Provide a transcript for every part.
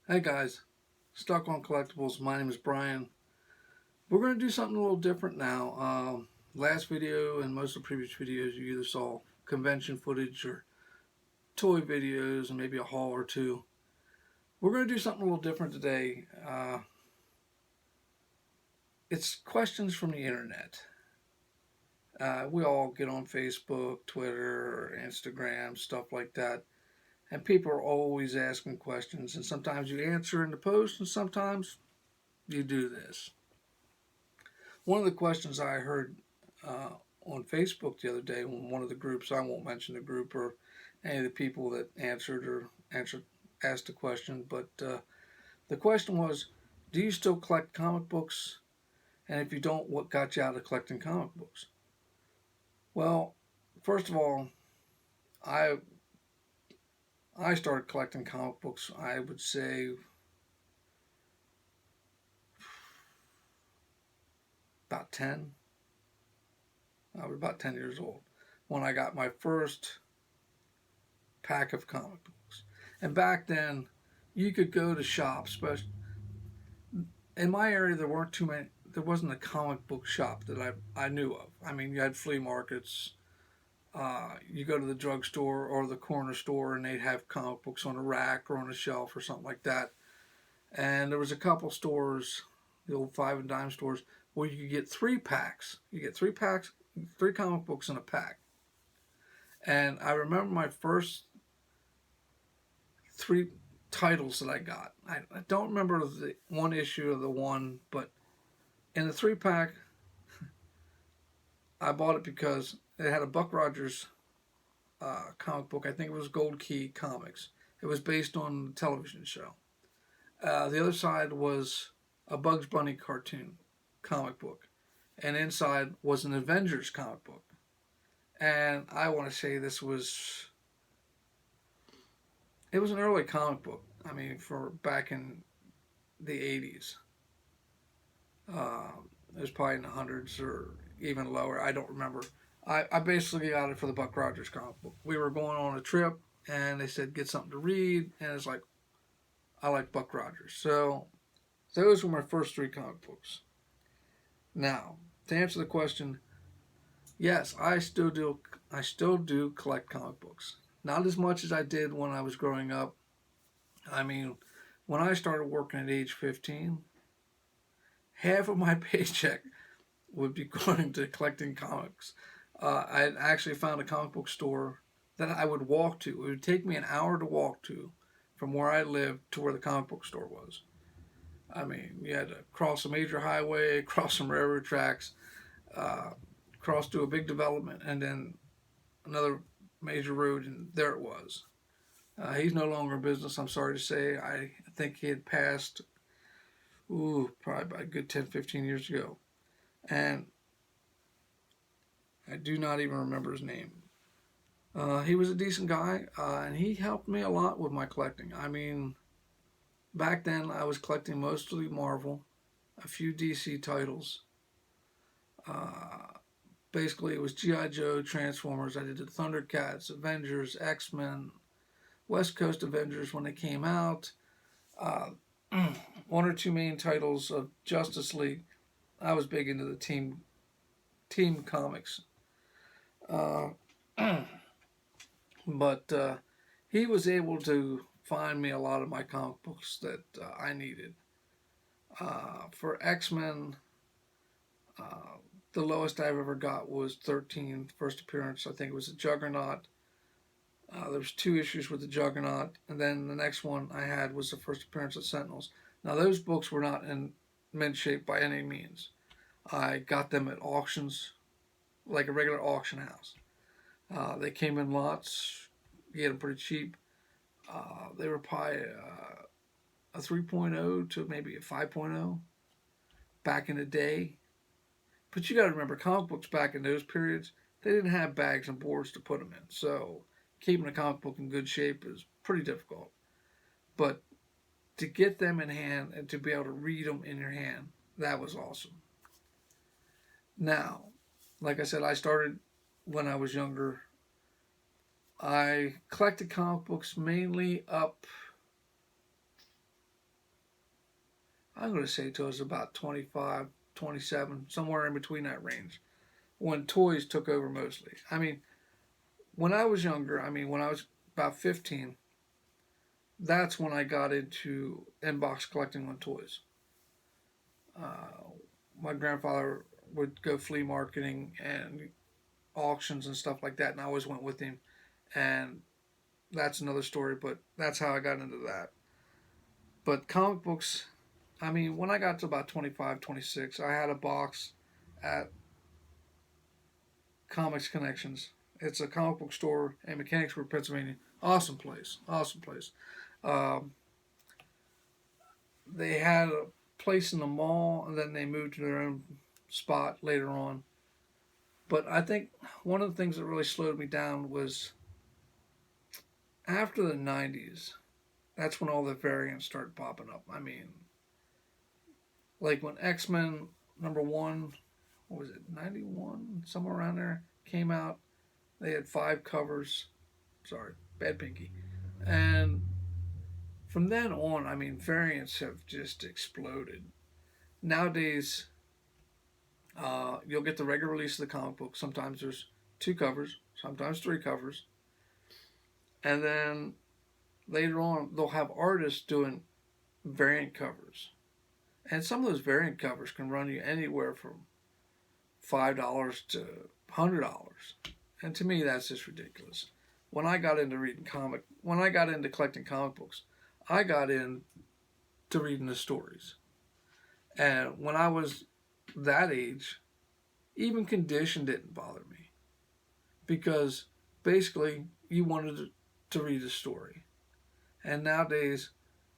Hey guys, Stuck on Collectibles. My name is Brian. We're going to do something a little different now. Last video and most of the previous videos, you either saw convention footage or toy videos and maybe a haul or two. We're going to do something a little different today. It's questions from the internet. We all get on Facebook, Twitter, Instagram, stuff like that. And people are always asking questions. And sometimes you answer in the post, and sometimes you do this. One of the questions I heard uh, on Facebook the other day on one of the groups, I won't mention the group or any of the people that asked the question, but the question was, do you still collect comic books? And if you don't, what got you out of collecting comic books? Well, first of all, I I started collecting comic books, I would say about 10. I was about 10 years old when I got my first pack of comic books. And back then, you could go to shops, but in my area, there weren't too many. There wasn't a comic book shop that I knew of. I mean, you had flea markets. You go to the drugstore or the corner store, and they'd have comic books on a rack or on a shelf or something like that. And there was a couple stores, the old five and dime stores, where you could get 3 packs. You get 3 packs, 3 comic books in a pack. And I remember my first 3 titles that I got. I don't remember the one issue of the one, but in the 3 pack, I bought it because it had a Buck Rogers comic book. I think it was Gold Key Comics. It was based on the television show. The other side was a Bugs Bunny cartoon comic book, and inside was an Avengers comic book. And I want to say it was an early comic book. I mean, for back in the 80s. It was probably in the hundreds or even lower. I don't remember. I basically got it for the Buck Rogers comic book. We were going on a trip, and they said get something to read, and it's like I like Buck Rogers. So those were my first 3 comic books. Now to answer the question, yes, I still do. I still do collect comic books. Not as much as I did when I was growing up. I mean, when I started working at age 15, half of my paycheck would be going to collecting comics. I actually found a comic book store that I would walk to. It would take me an hour to walk to from where I lived to where the comic book store was. I mean, you had to cross a major highway, cross some railroad tracks, uh, cross to a big development, and then another major road, and there it was. He's no longer in business, I'm sorry to say. I think he had passed, probably about a good 10, 15 years ago. And I do not even remember his name. He was a decent guy, and he helped me a lot with my collecting. I mean, back then I was collecting mostly Marvel, a few DC titles. Uh, Basically, it was G.I. Joe, Transformers. I did the Thundercats, Avengers, X-Men, West Coast Avengers when they came out. Uh, one or two main titles of Justice League. I was big into the team comics. Uh, but he was able to find me a lot of my comic books that I needed. For X Men, uh, the lowest I've ever got was 13, first appearance. I think it was a Juggernaut. There was 2 issues with the Juggernaut, and then the next one I had was the first appearance of Sentinels. Now those books were not in mint shape by any means. I got them at auctions, like a regular auction house. They came in lots. You get them pretty cheap. They were probably a 3.0 to maybe a 5.0 back in the day. But you got to remember, comic books back in those periods, they didn't have bags and boards to put them in. So keeping a comic book in good shape is pretty difficult. But to get them in hand and to be able to read them in your hand, that was awesome. Now, like I said, I started when I was younger. I collected comic books mainly up I'm going to say till I was about 25, 27, somewhere in between that range, when toys took over mostly. I mean, when I was younger, when I was about 15, that's when I got into inbox collecting on toys. Uh, my grandfather would go flea marketing and auctions and stuff like that, and I always went with him. And that's another story, but that's how I got into that. But comic books, when I got to about 25, 26, I had a box at Comics Connections. It's a comic book store in Mechanicsburg, Pennsylvania. Awesome place. Awesome place. Um, they had a place in the mall, and then they moved to their own spot later on. But I think one of the things that really slowed me down was after the 90s. That's when all the variants started popping up. Like when X Men #1, what was it, 91, somewhere around there, came out. They had 5 covers. Sorry, bad pinky. And from then on, variants have just exploded. Nowadays, you'll get the regular release of the comic book. Sometimes there's 2 covers, sometimes 3 covers. And then later on, they'll have artists doing variant covers. And some of those variant covers can run you anywhere from $5 to $100. And to me, that's just ridiculous. When I got into collecting comic books, I got into reading the stories. And when I was that age, even condition didn't bother me. Because basically, you wanted to read a story. And nowadays,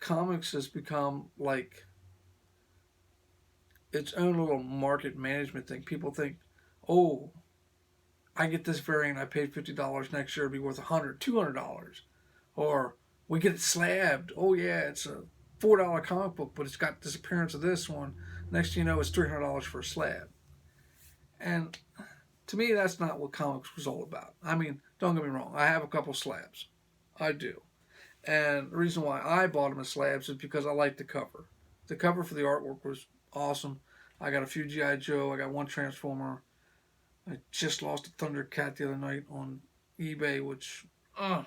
comics has become like its own little market management thing. People think, oh, I get this variant, I paid $50, next year it'll be worth $100, $200. Or we get it slabbed. Oh, yeah, it's a $4 comic book, but it's got this appearance of this one. Next thing you know, it's $300 for a slab. And to me, that's not what comics was all about. Don't get me wrong, I have a couple slabs. I do. And the reason why I bought them as slabs is because I liked the cover. The cover for the artwork was awesome. I got a few G.I. Joe. I got one Transformer. I just lost a Thundercat the other night on eBay, which, finding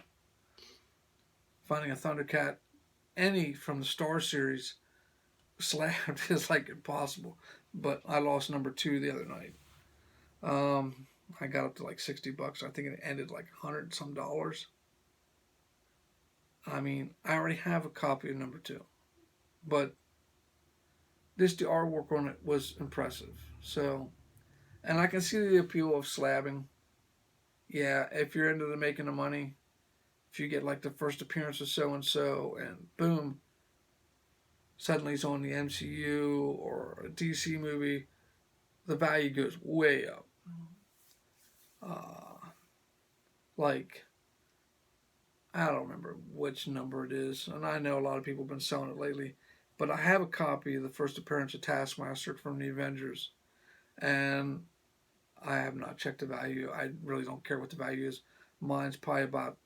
a Thundercat, any from the Star Series, slabbed is like impossible. But I lost #2 the other night. I got up to like $60. I think it ended like $100 some dollars. I already have a copy of #2, but the artwork on it was impressive. So, and I can see the appeal of slabbing. Yeah, if you're into the making of money, if you get like the first appearance of so and so, and boom, suddenly he's on the MCU or a DC movie, the value goes way up. Like, I don't remember which number it is, and I know a lot of people have been selling it lately, but I have a copy of the first appearance of Taskmaster from the Avengers, and I have not checked the value. I really don't care what the value is. Mine's probably about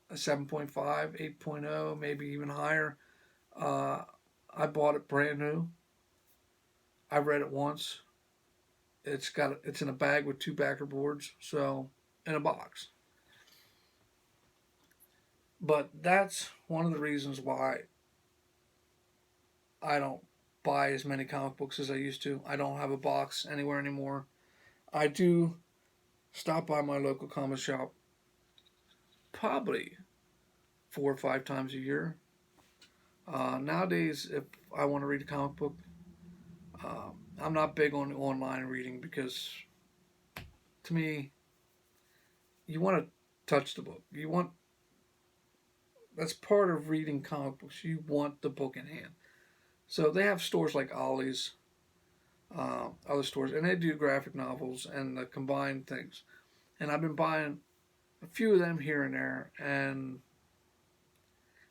a 7.5, 8.0, maybe even higher. I bought it brand new. I read it once. It's in a bag with 2 backer boards, so in a box. But that's one of the reasons why I don't buy as many comic books as I used to. I don't have a box anywhere anymore. I do stop by my local comic shop probably 4 or 5 times a year. Nowadays, if I want to read a comic book, I'm not big on online reading because, to me, you want to touch the book. That's part of reading comic books. You want the book in hand. So they have stores like Ollie's, other stores, and they do graphic novels and the combined things. And I've been buying a few of them here and there, and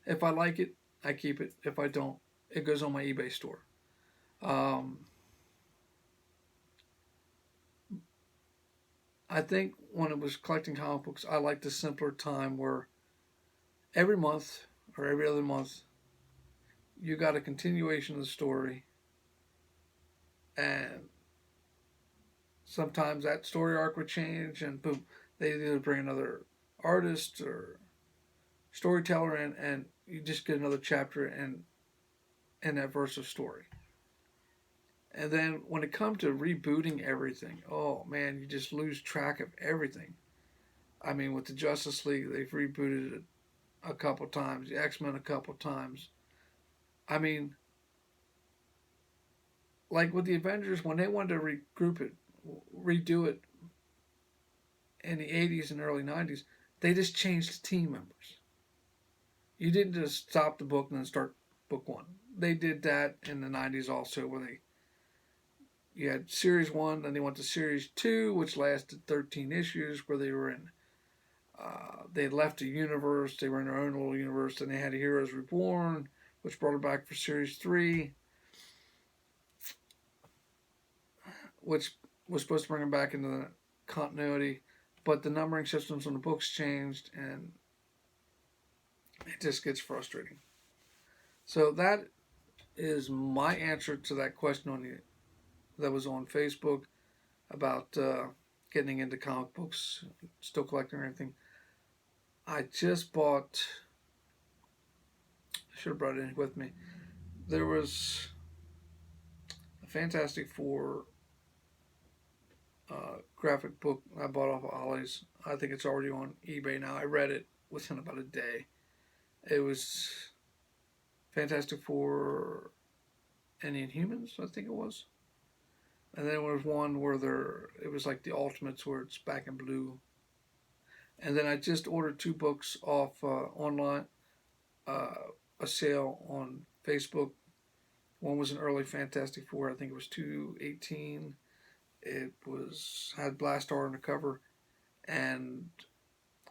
if I like it, I keep it. If I don't, it goes on my eBay store. I think when it was collecting comic books, I liked the simpler time where every month or every other month you got a continuation of the story, and sometimes that story arc would change, and boom, they either bring another artist or storyteller in, and you just get another chapter in that verse of story. And then when it comes to rebooting everything, oh man, you just lose track of everything. I mean, with the Justice League, they've rebooted it a couple times, the X-Men a couple times. I mean, like with the Avengers, when they wanted to regroup it, redo it in the 80s and early 90s, they just changed the team members. You didn't just stop the book and then start book one. They did that in the 90s also, where you had series one, then they went to series two, which lasted 13 issues, where they were in. They left the universe, they were in their own little universe, and they had Heroes Reborn, which brought it back for series three, which was supposed to bring them back into the continuity, but the numbering systems on the books changed, and it just gets frustrating. So that is my answer to that question that was on Facebook about getting into comic books, still collecting or anything. I just bought. I should have brought it in with me. There was a Fantastic Four graphic book I bought off of Ollie's. I think it's already on eBay now. I read it within about a day. It was Fantastic Four and the Inhumans, I think it was. And then there was one where it was like the Ultimates, where it's back in blue. And then I just ordered 2 books off online, a sale on Facebook. One was an early Fantastic Four, I think it was 218. It had Blastar on the cover, and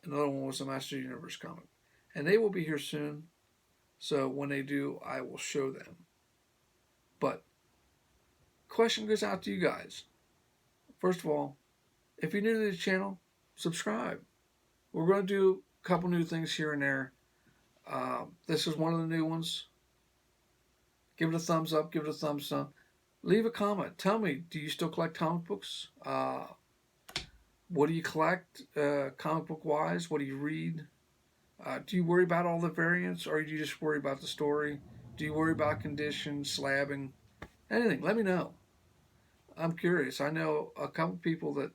another one was a Master Universe comic. And they will be here soon, so when they do, I will show them. But question goes out to you guys. First of all, if you're new to the channel, subscribe. We're going to do a couple new things here and there. This is one of the new ones. Give it a thumbs up. Give it a thumbs up. Leave a comment. Tell me, do you still collect comic books? What do you collect comic book wise? What do you read? Do you worry about all the variants, or do you just worry about the story? Do you worry about condition, slabbing? Anything. Let me know. I'm curious. I know a couple people that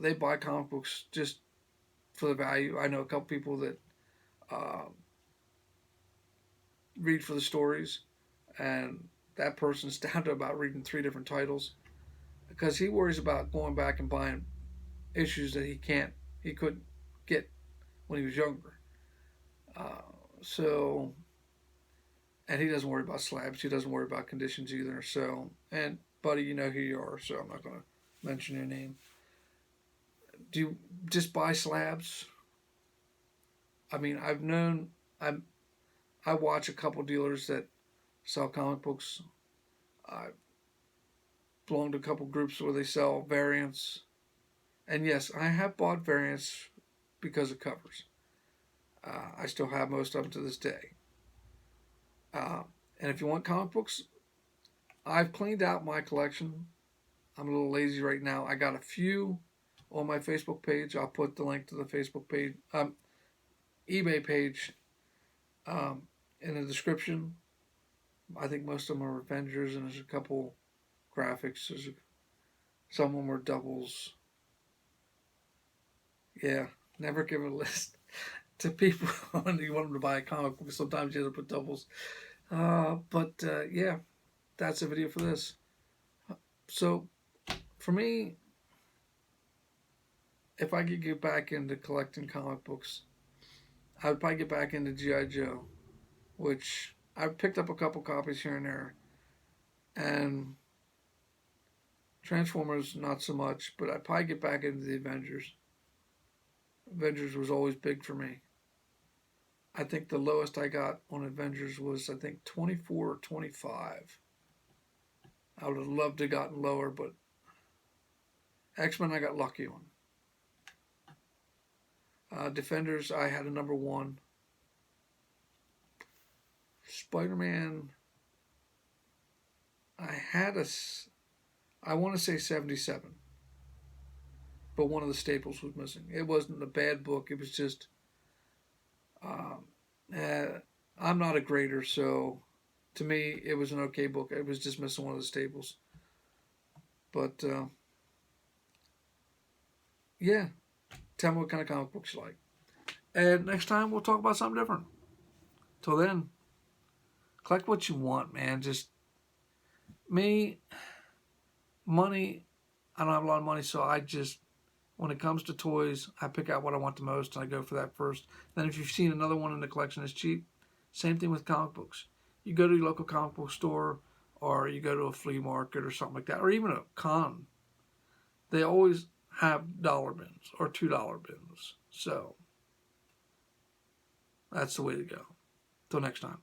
they buy comic books just for the value. I know a couple people that read for the stories, and that person's down to about reading 3 different titles because he worries about going back and buying issues that he couldn't get when he was younger. And he doesn't worry about slabs. He doesn't worry about conditions either. So, and buddy, you know who you are, so I'm not going to mention your name. Do you just buy slabs? I mean, I watch a couple dealers that sell comic books. I belong to a couple groups where they sell variants. And yes, I have bought variants because of covers. I still have most of them to this day. And if you want comic books, I've cleaned out my collection. I'm a little lazy right now. I got a few on my Facebook page. I'll put the link to the Facebook page, eBay page, in the description. I think most of them are Avengers, and there's a couple graphics. Some of them are doubles. Yeah, never give a list to people when you want them to buy a comic book. Sometimes you have to put doubles. Yeah, that's a video for this. So, for me, if I could get back into collecting comic books, I would probably get back into G.I. Joe, which I've picked up a couple copies here and there, and Transformers not so much, but I'd probably get back into the Avengers. Avengers was always big for me. I think the lowest I got on Avengers was, I think, 24 or 25. I would have loved to have gotten lower, but X-Men I got lucky on. Defenders, I had a number 1. Spider-Man, I want to say 77, but one of the staples was missing. It wasn't a bad book. It was just, um, uh, I'm not a grader, so to me, it was an okay book. It was just missing one of the staples. But yeah, tell me what kind of comic books you like. And next time we'll talk about something different. Till then, collect what you want, man. Just me, money. I don't have a lot of money, so I just, when it comes to toys, I pick out what I want the most and I go for that first. Then if you've seen another one in the collection that's cheap, same thing with comic books. You go to your local comic book store or you go to a flea market or something like that, or even a con. They always have dollar bins or $2 bins. So that's the way to go. Till next time.